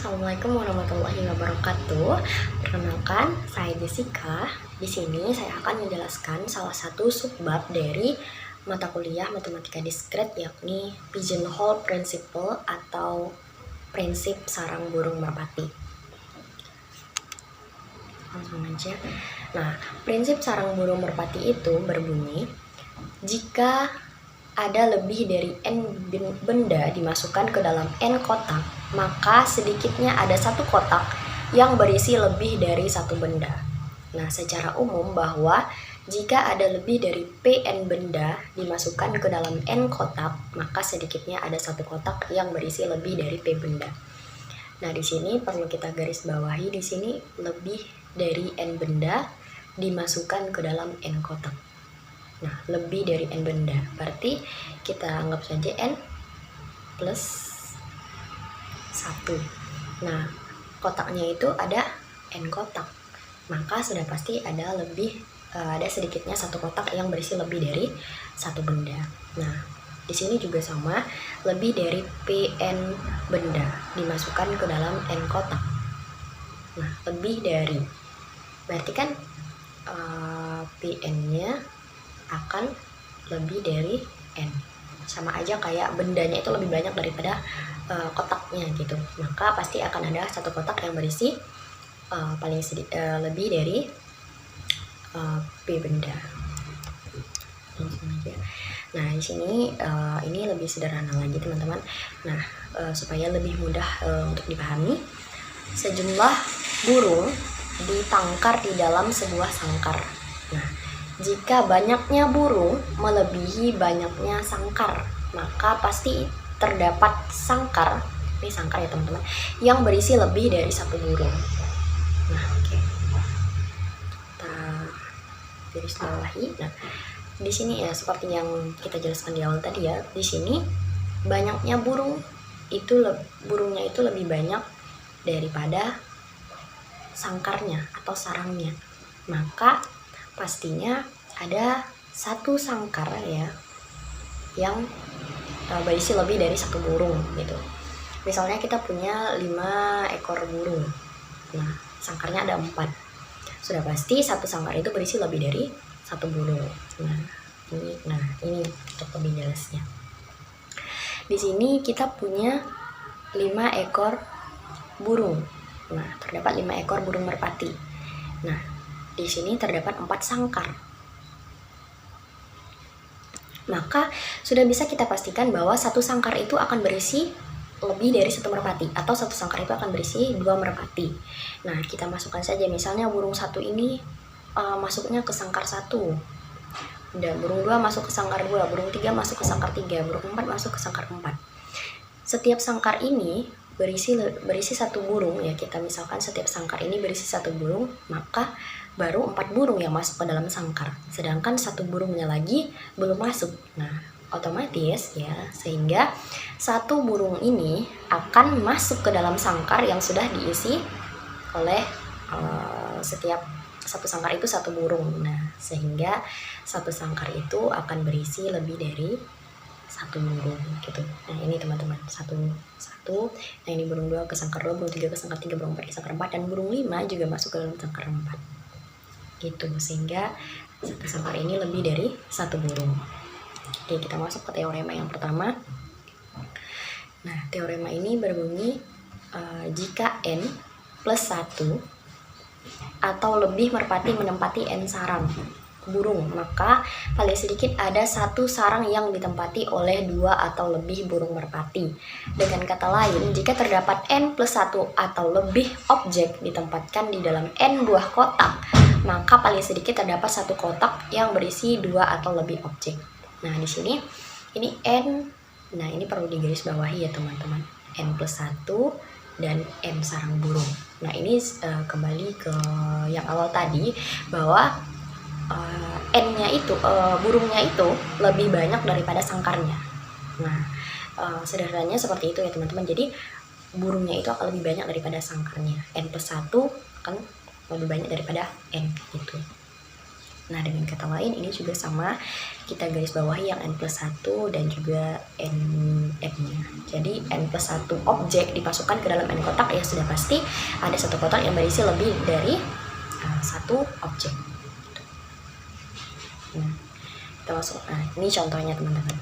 Assalamualaikum warahmatullahi wabarakatuh. Perkenalkan, saya Jessica. Di sini saya akan menjelaskan salah satu subbab dari mata kuliah Matematika Diskret, yakni Pigeonhole Principle atau prinsip sarang burung merpati. Langsung aja. Nah, prinsip sarang burung merpati itu berbunyi, jika ada lebih dari N benda dimasukkan ke dalam N kotak, maka sedikitnya ada satu kotak yang berisi lebih dari satu benda. Nah, secara umum bahwa jika ada lebih dari Pn benda dimasukkan ke dalam N kotak, maka sedikitnya ada satu kotak yang berisi lebih dari P benda. Nah, di sini perlu kita garis bawahi, di sini lebih dari N benda dimasukkan ke dalam N kotak. Nah, lebih dari N benda, berarti kita anggap saja N plus 1. Nah, kotaknya itu ada N kotak, maka sudah pasti ada sedikitnya satu kotak yang berisi lebih dari satu benda. Nah, di sini juga sama, lebih dari Pn benda dimasukkan ke dalam N kotak. Nah, lebih dari, berarti kan Pn-nya akan lebih dari N, sama aja kayak bendanya itu lebih banyak daripada kotaknya gitu, maka pasti akan ada satu kotak yang berisi lebih dari P benda. Langsung aja. Nah, di sini ini lebih sederhana lagi teman-teman. Nah, supaya lebih mudah untuk dipahami, sejumlah burung ditangkar di dalam sebuah sangkar. Nah, jika banyaknya burung melebihi banyaknya sangkar, maka pasti terdapat sangkar, ini sangkar ya teman-teman, yang berisi lebih dari satu burung. Nah, oke. Kita garis bawahi. Nah, di sini ya seperti yang kita jelaskan di awal tadi ya, di sini banyaknya burungnya itu lebih banyak daripada sangkarnya atau sarangnya, maka pastinya ada satu sangkar ya yang berisi lebih dari satu burung gitu. Misalnya kita punya 5 ekor burung, nah sangkarnya ada 4, sudah pasti satu sangkar itu berisi lebih dari satu burung. Nah ini untuk lebih jelasnya, di sini kita punya 5 ekor burung. Nah, terdapat 5 ekor burung merpati. Nah, di sini terdapat 4 sangkar. Maka sudah bisa kita pastikan bahwa satu sangkar itu akan berisi lebih dari satu merpati, atau satu sangkar itu akan berisi 2 merpati. Nah, kita masukkan saja, misalnya burung 1 ini masuknya ke sangkar 1. Dan burung 2 masuk ke sangkar 2, burung 3 masuk ke sangkar 3, burung 4 masuk ke sangkar 4. Setiap sangkar ini berisi satu burung ya, kita misalkan setiap sangkar ini berisi satu burung, maka baru 4 burung yang masuk ke dalam sangkar, sedangkan satu burungnya lagi belum masuk. Nah, otomatis ya, sehingga satu burung ini akan masuk ke dalam sangkar yang sudah diisi oleh setiap satu sangkar itu satu burung. Nah, sehingga satu sangkar itu akan berisi lebih dari satu burung gitu. Nah, ini teman-teman, satu. Nah, ini burung 2 ke sangkar 2, burung 3 ke sangkar 3, burung 4 ke sangkar 4, dan burung 5 juga masuk ke dalam sangkar 4 gitu, sehingga satu sangkar ini lebih dari satu burung. Oke, kita masuk ke teorema yang pertama. Nah, teorema ini berbunyi jika N plus 1 atau lebih merpati menempati N sarang burung, maka paling sedikit ada satu sarang yang ditempati oleh 2 atau lebih burung merpati. Dengan kata lain, jika terdapat N plus 1 atau lebih objek ditempatkan di dalam N buah kotak, maka paling sedikit terdapat satu kotak yang berisi 2 atau lebih objek. Nah, di sini ini N, nah ini perlu digarisbawahi ya teman-teman, N plus 1 dan M sarang burung. Nah, ini kembali ke yang awal tadi, bahwa N-nya itu, burungnya itu lebih banyak daripada sangkarnya. Nah, sederhananya seperti itu ya teman-teman. Jadi burungnya itu akan lebih banyak daripada sangkarnya. N plus 1 akan lebih banyak daripada N gitu. Nah, dengan kata lain ini juga sama, kita garis bawahi yang n+1 dan juga n-nya. Jadi n+1 objek dimasukkan ke dalam n kotak, ya sudah pasti ada satu kotak yang berisi lebih dari satu objek. Nah, kita masuk. Nah, ini contohnya teman-teman.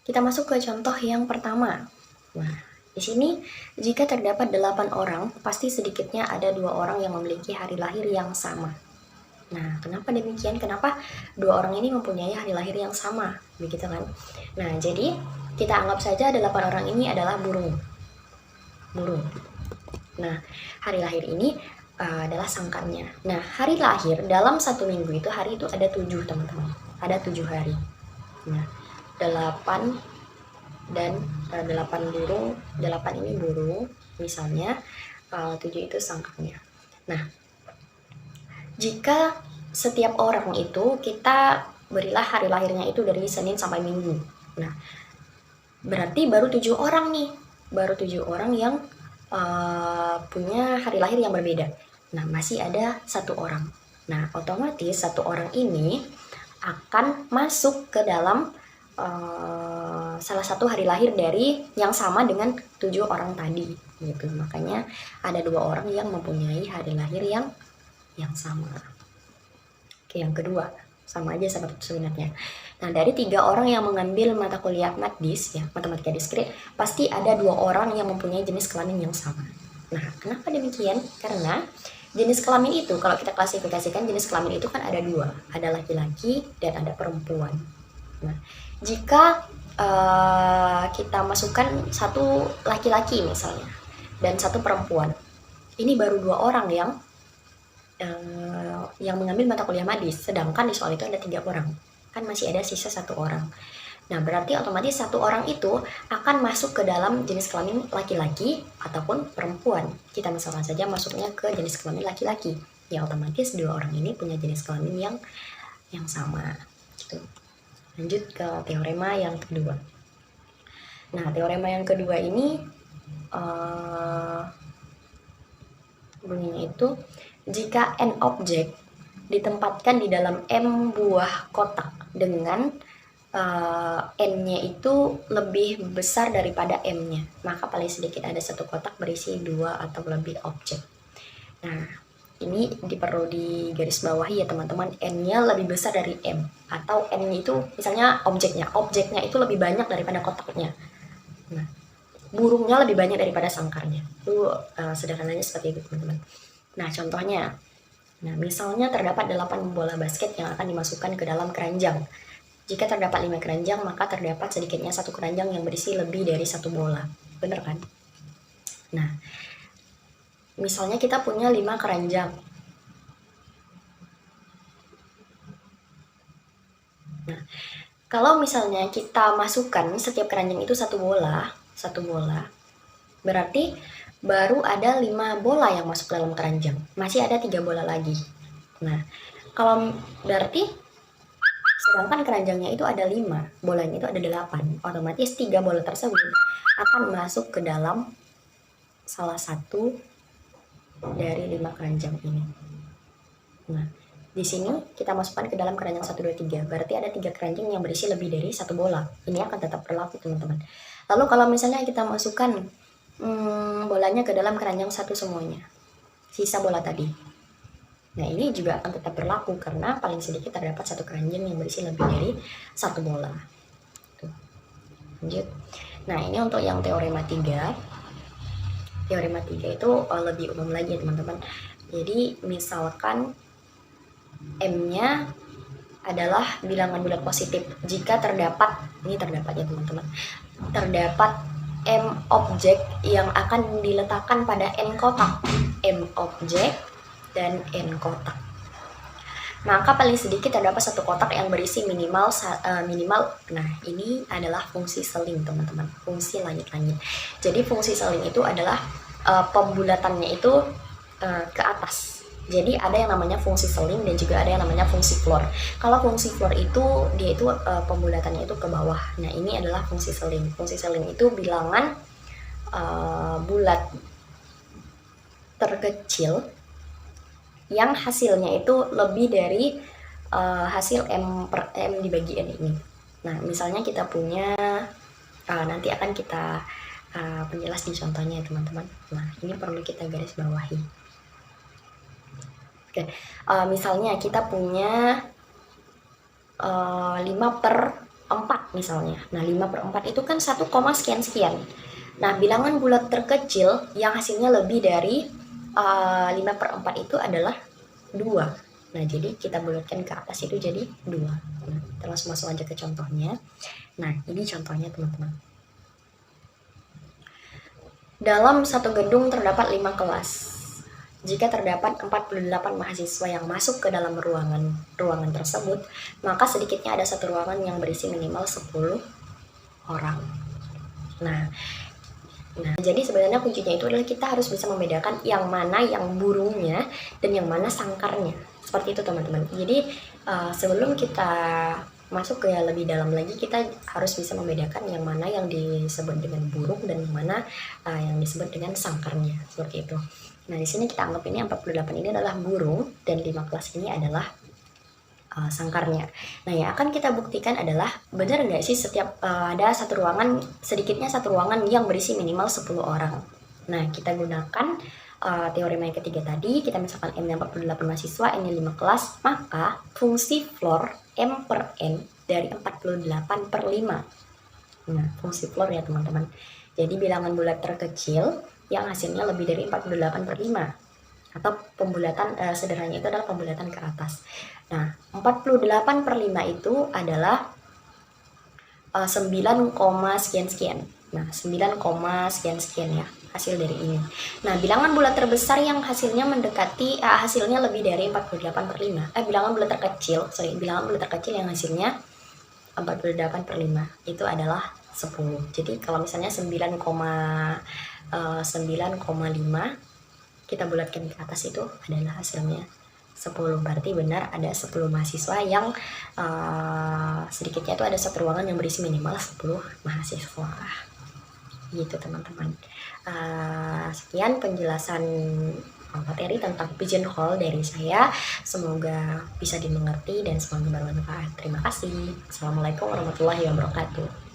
Kita masuk ke contoh yang pertama. Nah, di sini jika terdapat 8 orang, pasti sedikitnya ada 2 orang yang memiliki hari lahir yang sama. Nah, kenapa demikian? Kenapa 2 orang ini mempunyai hari lahir yang sama? Begitu kan? Nah, jadi kita anggap saja 8 orang ini adalah burung. Nah, hari lahir ini adalah sangkarnya. Nah, hari lahir dalam 1 minggu itu, hari itu ada 7 teman-teman. Ada 7 hari. Nah, 8 dan 8 burung, 8 ini burung misalnya, 7 itu sangkarnya. Nah, jika setiap orang itu kita berilah hari lahirnya itu dari Senin sampai Minggu. Nah, berarti baru 7 orang nih. Baru 7 orang yang punya hari lahir yang berbeda. Nah, masih ada 1 orang. Nah, otomatis 1 orang ini akan masuk ke dalam salah satu hari lahir dari yang sama dengan 7 orang tadi gitu. Makanya ada 2 orang yang mempunyai hari lahir yang sama. Oke, yang kedua sama aja sebenarnya. Nah, dari 3 orang yang mengambil mata kuliah MATDIS, ya, matematika diskrit, pasti ada 2 orang yang mempunyai jenis kelamin yang sama. Nah, kenapa demikian? Karena jenis kelamin itu, kalau kita klasifikasikan jenis kelamin itu kan ada 2, ada laki-laki dan ada perempuan. Nah, jika kita masukkan 1 laki-laki misalnya dan 1 perempuan, ini baru 2 orang yang mengambil mata kuliah MATDIS, sedangkan di soal itu ada 3 orang, kan masih ada sisa 1 orang. Nah, berarti otomatis 1 orang itu akan masuk ke dalam jenis kelamin laki-laki ataupun perempuan. Kita misalkan saja masuknya ke jenis kelamin laki-laki, ya otomatis 2 orang ini punya jenis kelamin yang sama gitu. Lanjut ke teorema yang kedua. Nah, teorema yang kedua ini bunyinya itu, jika n objek ditempatkan di dalam m buah kotak dengan n-nya itu lebih besar daripada m-nya, maka paling sedikit ada 1 kotak berisi 2 atau lebih objek. Nah, ini perlu digaris bawahi ya teman-teman, n-nya lebih besar dari m, atau n-nya itu misalnya objeknya itu lebih banyak daripada kotaknya. Nah, burungnya lebih banyak daripada sangkarnya. Itu sederhananya seperti itu teman-teman. Nah, contohnya, misalnya terdapat 8 bola basket yang akan dimasukkan ke dalam keranjang. Jika terdapat 5 keranjang, maka terdapat sedikitnya 1 keranjang yang berisi lebih dari 1 bola. Bener kan? Nah, misalnya kita punya 5 keranjang. Nah, kalau misalnya kita masukkan setiap keranjang itu 1 bola, berarti baru ada 5 bola yang masuk dalam keranjang. Masih ada 3 bola lagi. Nah, kalau berarti sedangkan keranjangnya itu ada 5, bolanya itu ada 8. Otomatis 3 bola tersebut akan masuk ke dalam salah satu dari 5 keranjang ini. Nah, di sini kita masukkan ke dalam keranjang 1, 2, 3. Berarti ada 3 keranjang yang berisi lebih dari 1 bola. Ini akan tetap berlaku teman-teman. Lalu kalau misalnya kita masukkan bolanya ke dalam keranjang 1 semuanya, sisa bola tadi. Nah, ini juga akan tetap berlaku karena paling sedikit terdapat 1 keranjang yang berisi lebih dari 1 bola. Tuh. Lanjut. Nah, ini untuk yang teorema 3. Teorema 3 itu lebih umum lagi ya teman-teman. Jadi misalkan M-nya adalah bilangan bulat positif. Jika terdapat, ini terdapat ya teman-teman, terdapat M objek yang akan diletakkan pada N kotak. M objek dan N kotak. Maka paling sedikit terdapat 1 kotak yang berisi minimal, nah ini adalah fungsi seling teman-teman, fungsi langit-langit. Jadi fungsi seling itu adalah pembulatannya itu ke atas. Jadi ada yang namanya fungsi seling dan juga ada yang namanya fungsi floor. Kalau fungsi floor itu dia itu pembulatannya itu ke bawah. Nah, ini adalah fungsi seling. Fungsi seling itu bilangan bulat terkecil yang hasilnya itu lebih dari hasil M per M dibagi N ini. Nah, misalnya kita punya, nanti akan kita penjelas di contohnya ya teman-teman. Nah, ini perlu kita garis bawahi. Oke, misalnya kita punya 5 per 4 misalnya. Nah, 5 per 4 itu kan 1, sekian-sekian. Nah, bilangan bulat terkecil yang hasilnya lebih dari 5 per 4 itu adalah 2. Nah, jadi kita bulatkan ke atas itu jadi 2. Nah, kita langsung masuk aja ke contohnya. Nah, ini contohnya teman-teman. Dalam satu gedung terdapat 5 kelas. Jika terdapat 48 mahasiswa yang masuk ke dalam ruangan tersebut, maka sedikitnya ada satu ruangan yang berisi minimal 10 orang. Nah, jadi sebenarnya kuncinya itu adalah kita harus bisa membedakan yang mana yang burungnya dan yang mana sangkarnya. Seperti itu teman-teman. Jadi sebelum kita masuk ke lebih dalam lagi, kita harus bisa membedakan yang mana yang disebut dengan burung dan yang mana yang disebut dengan sangkarnya. Seperti itu. Nah, di sini kita anggap ini 48 ini adalah burung dan 5 kelas ini adalah sangkarnya. Nah, yang akan kita buktikan adalah benar nggak sih setiap ada satu ruangan, sedikitnya satu ruangan yang berisi minimal 10 orang. Nah, kita gunakan teorema yang ketiga tadi, kita misalkan M-nya 48 mahasiswa, N-nya 5 kelas, maka fungsi floor M per N dari 48 per 5. Nah, fungsi floor ya teman-teman. Jadi bilangan bulat terkecil yang hasilnya lebih dari 48 per 5. Atau pembulatan sederhananya itu adalah pembulatan ke atas. Nah, 48 per 5 itu adalah 9, sekian-sekian. Nah, 9, sekian-sekian ya hasil dari ini. Nah, bilangan bulat terbesar yang hasilnya mendekati hasilnya lebih dari 48 per 5. Bilangan bulat terkecil yang hasilnya 48 per 5 itu adalah 10. Jadi kalau misalnya 9,5 kita bulatkan ke atas itu adalah hasilnya 10. Berarti benar ada 10 mahasiswa yang sedikitnya itu ada satu ruangan yang berisi minimal 10 mahasiswa. Gitu teman-teman. Sekian penjelasan materi tentang pigeonhole dari saya. Semoga bisa dimengerti dan semoga bermanfaat. Terima kasih. Assalamualaikum warahmatullahi wabarakatuh.